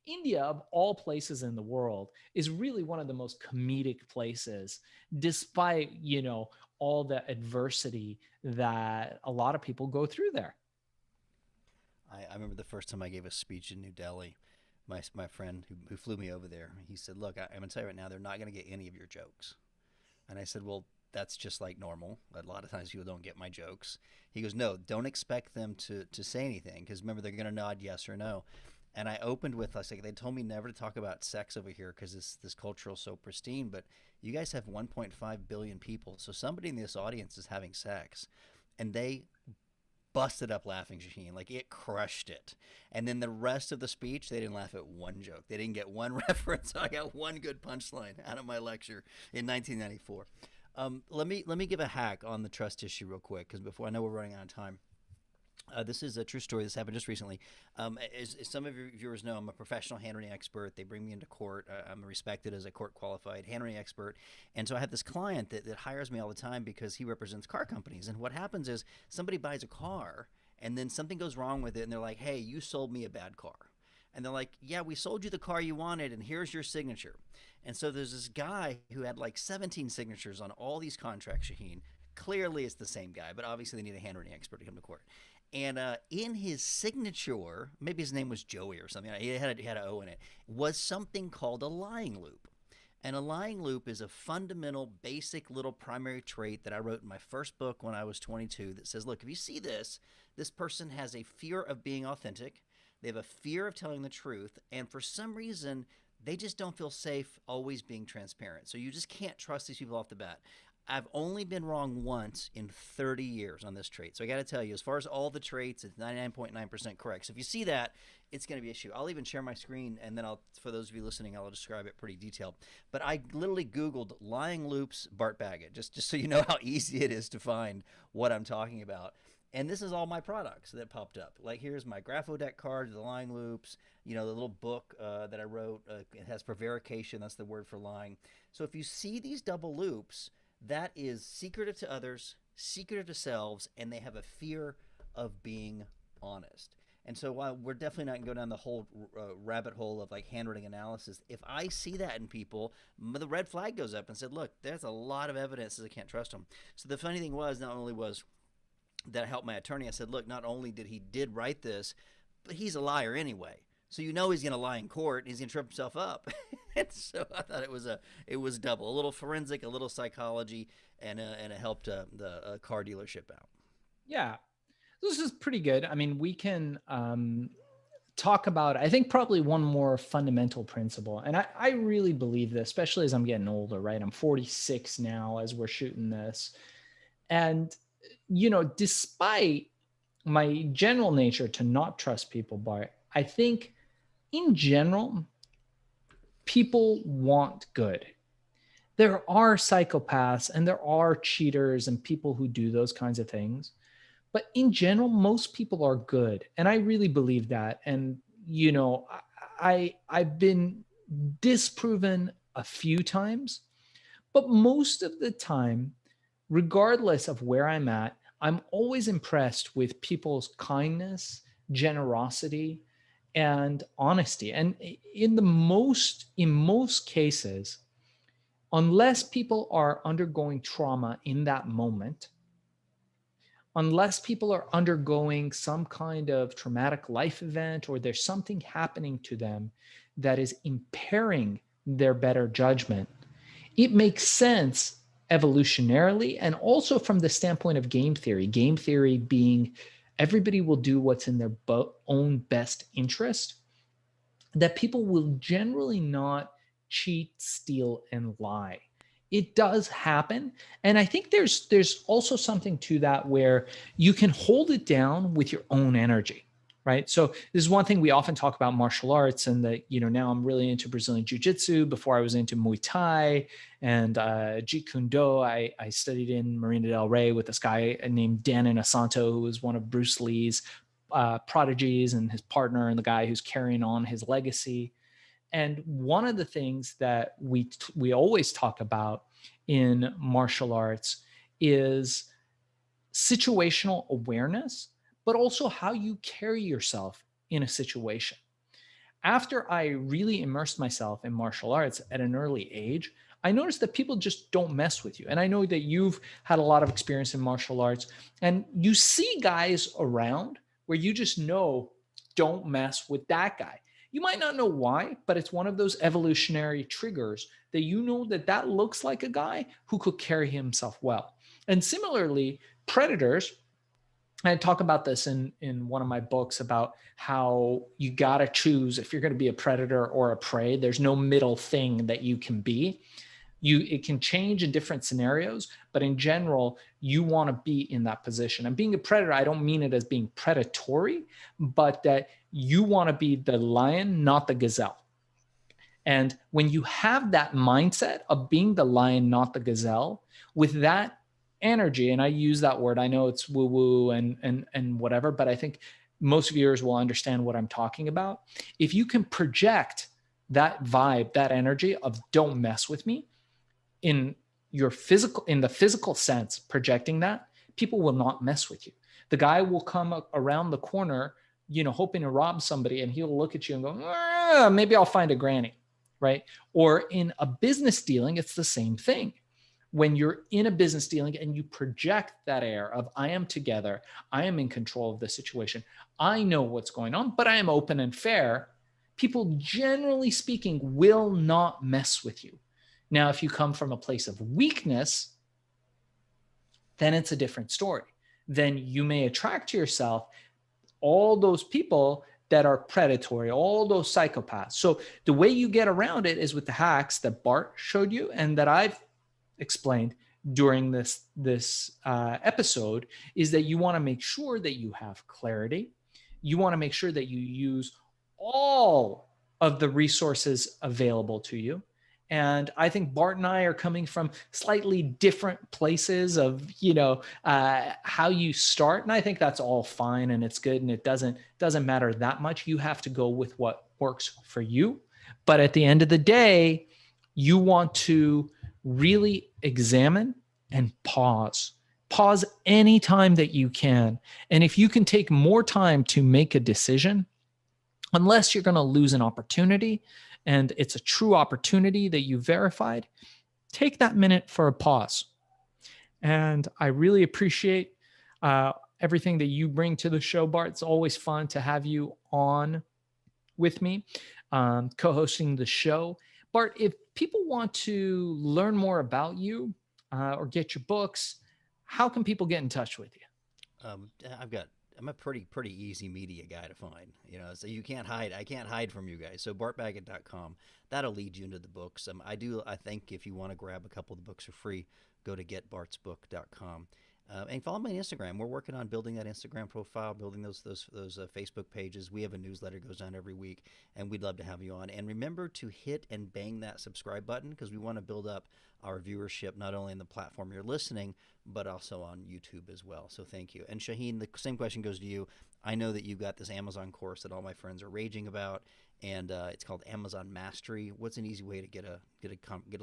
India, of all places in the world, is really one of the most comedic places, despite, all the adversity that a lot of people go through there. I remember the first time I gave a speech in New Delhi. My friend who flew me over there, he said, "Look, I'm going to tell you right now, they're not going to get any of your jokes." And I said, "Well, that's just like normal. A lot of times people don't get my jokes." He goes, "No, don't expect them to say anything, because remember, they're going to nod yes or no." And I opened with, I said, they told me never to talk about sex over here because this culture is so pristine, but you guys have 1.5 billion people. So somebody in this audience is having sex. And they busted up laughing, Shaheen. Like, it crushed it. And then the rest of the speech, they didn't laugh at one joke. They didn't get one reference. I got one good punchline out of my lecture in 1994. Let me give a hack on the trust issue real quick, because before, I know we're running out of time. This is a true story. This happened just recently. As some of your viewers know, I'm a professional handwriting expert. They bring me into court. I'm respected as a court qualified handwriting expert. And so I have this client that hires me all the time because he represents car companies. And what happens is somebody buys a car and then something goes wrong with it. And they're like, "Hey, you sold me a bad car." And they're like, "Yeah, we sold you the car you wanted, and here's your signature." And so there's this guy who had like 17 signatures on all these contracts, Shaheen. Clearly it's the same guy, but obviously they need a handwriting expert to come to court. And in his signature, maybe his name was Joey or something, he had an O in it, was something called a lying loop. And a lying loop is a fundamental, basic little primary trait that I wrote in my first book when I was 22 that says, look, if you see this person has a fear of being authentic. They have a fear of telling the truth. And for some reason, they just don't feel safe always being transparent. So you just can't trust these people off the bat. I've only been wrong once in 30 years on this trait. So I got to tell you, as far as all the traits, it's 99.9% correct. So if you see that, it's going to be an issue. I'll even share my screen, and then for those of you listening, I'll describe it pretty detailed. But I literally Googled lying loops Bart Baggett, just so you know how easy it is to find what I'm talking about. And this is all my products that popped up. Like, here's my Grapho deck card, the lying loops, the little book that I wrote. It has prevarication. That's the word for lying. So if you see these double loops, that is secretive to others, secretive to selves, and they have a fear of being honest. And so while we're definitely not going to go down the whole rabbit hole of like handwriting analysis, if I see that in people, the red flag goes up and said, look, there's a lot of evidence that I can't trust them. So the funny thing was, not only was that helped my attorney, I said, look, not only did write this, but he's a liar anyway. So he's going to lie in court, and he's going to trip himself up. And so I thought it was double, a little forensic, a little psychology, and it helped the car dealership out. Yeah, this is pretty good. I mean, we can talk about, I think, probably one more fundamental principle. And I really believe this, especially as I'm getting older, right? I'm 46 now as we're shooting this. And, despite my general nature to not trust people, Bart, I think in general, people want good. There are psychopaths and there are cheaters and people who do those kinds of things. But in general, most people are good. And I really believe that. And, I've been disproven a few times, but most of the time, regardless of where I'm at, I'm always impressed with people's kindness, generosity, and honesty. And in most cases, unless people are undergoing trauma in that moment, unless people are undergoing some kind of traumatic life event or there's something happening to them that is impairing their better judgment, it makes sense evolutionarily and also from the standpoint of game theory being everybody will do what's in their own best interest, that people will generally not cheat, steal, and lie. It does happen. And I think there's also something to that where you can hold it down with your own energy. Right. So this is one thing we often talk about martial arts, and that, now I'm really into Brazilian Jiu-Jitsu. Before I was into Muay Thai and Jeet Kune Do. I studied in Marina del Rey with this guy named Dan Inosanto, who was one of Bruce Lee's prodigies and his partner and the guy who's carrying on his legacy. And one of the things that we always talk about in martial arts is situational awareness, but also how you carry yourself in a situation. After I really immersed myself in martial arts at an early age, I noticed that people just don't mess with you. And I know that you've had a lot of experience in martial arts, and you see guys around where you just know, don't mess with that guy. You might not know why, but it's one of those evolutionary triggers that you know that that looks like a guy who could carry himself well. And similarly, predators, I talk about this in one of my books about how you got to choose if you're going to be a predator or a prey. There's no middle thing that you can be. It can change in different scenarios, but in general, you want to be in that position. And being a predator, I don't mean it as being predatory, but that you want to be the lion, not the gazelle. And when you have that mindset of being the lion, not the gazelle, with that energy, and I use that word, I know it's woo woo and whatever, but I think most viewers will understand what I'm talking about. If you can project that vibe, that energy of don't mess with me in the physical sense, projecting that, people will not mess with you. The guy will come around the corner, hoping to rob somebody, and he'll look at you and go, maybe I'll find a granny. Right. Or in a business dealing, it's the same thing. When you're in a business dealing and you project that air of I am together, I am in control of the situation, I know what's going on, but I am open and fair, people generally speaking will not mess with you. Now, if you come from a place of weakness, then it's a different story. Then you may attract to yourself all those people that are predatory, all those psychopaths. So the way you get around it is with the hacks that Bart showed you and that I've explained during this episode, is that you want to make sure that you have clarity. You want to make sure that you use all of the resources available to you. And I think Bart and I are coming from slightly different places of, how you start. And I think that's all fine and it's good. And it doesn't matter that much. You have to go with what works for you. But at the end of the day, you want to really examine and pause. Pause anytime that you can. And if you can take more time to make a decision, unless you're going to lose an opportunity and it's a true opportunity that you verified, take that minute for a pause. And I really appreciate everything that you bring to the show, Bart. It's always fun to have you on with me, co-hosting the show. Bart, if people want to learn more about you or get your books, how can people get in touch with you? I'm a pretty easy media guy to find, so you can't hide. I can't hide from you guys. So bartbaggett.com, that'll lead you into the books. I think if you want to grab a couple of the books for free, go to getbartsbook.com. And follow me on Instagram. We're working on building that Instagram profile, building those Facebook pages. We have a newsletter that goes on every week, and we'd love to have you on. And remember to hit and bang that subscribe button, because we want to build up our viewership not only in the platform you're listening, but also on YouTube as well. So thank you. And Shaahin, the same question goes to you. I know that you've got this Amazon course that all my friends are raging about, and it's called Amazon Mastery. What's an easy way to get a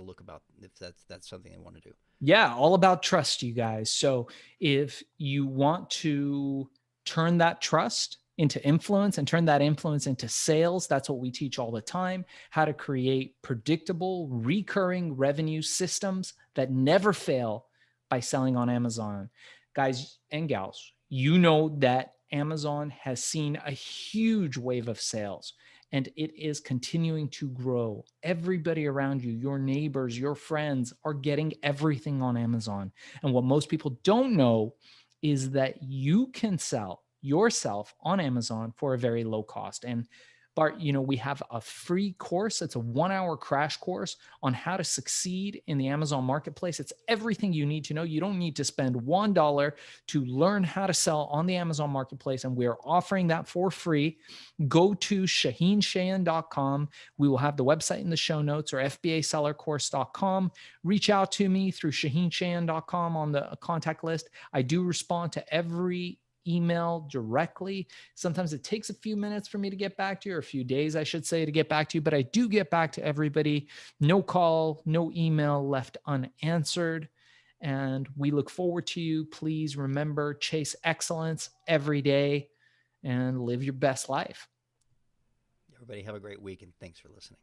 look about if that's something they want to do? Yeah, all about trust, you guys. So if you want to turn that trust into influence and turn that influence into sales, that's what we teach all the time: how to create predictable, recurring revenue systems that never fail by selling on Amazon. Guys and gals, you know that Amazon has seen a huge wave of sales and it is continuing to grow. Everybody around you, your neighbors, your friends are getting everything on Amazon. And what most people don't know is that you can sell yourself on Amazon for a very low cost. And Bart, we have a free course. It's a 1 hour crash course on how to succeed in the Amazon marketplace. It's everything you need to know. You don't need to spend $1 to learn how to sell on the Amazon marketplace. And we are offering that for free. Go to ShaahinSheyene.com. We will have the website in the show notes, or FBAsellercourse.com. Reach out to me through ShaahinSheyene.com on the contact list. I do respond to every email directly. Sometimes it takes a few minutes for me to get back to you, or a few days, I should say, to get back to you, but I do get back to everybody. No call, no email left unanswered. And we look forward to you. Please remember, chase excellence every day and live your best life. Everybody have a great week, and thanks for listening.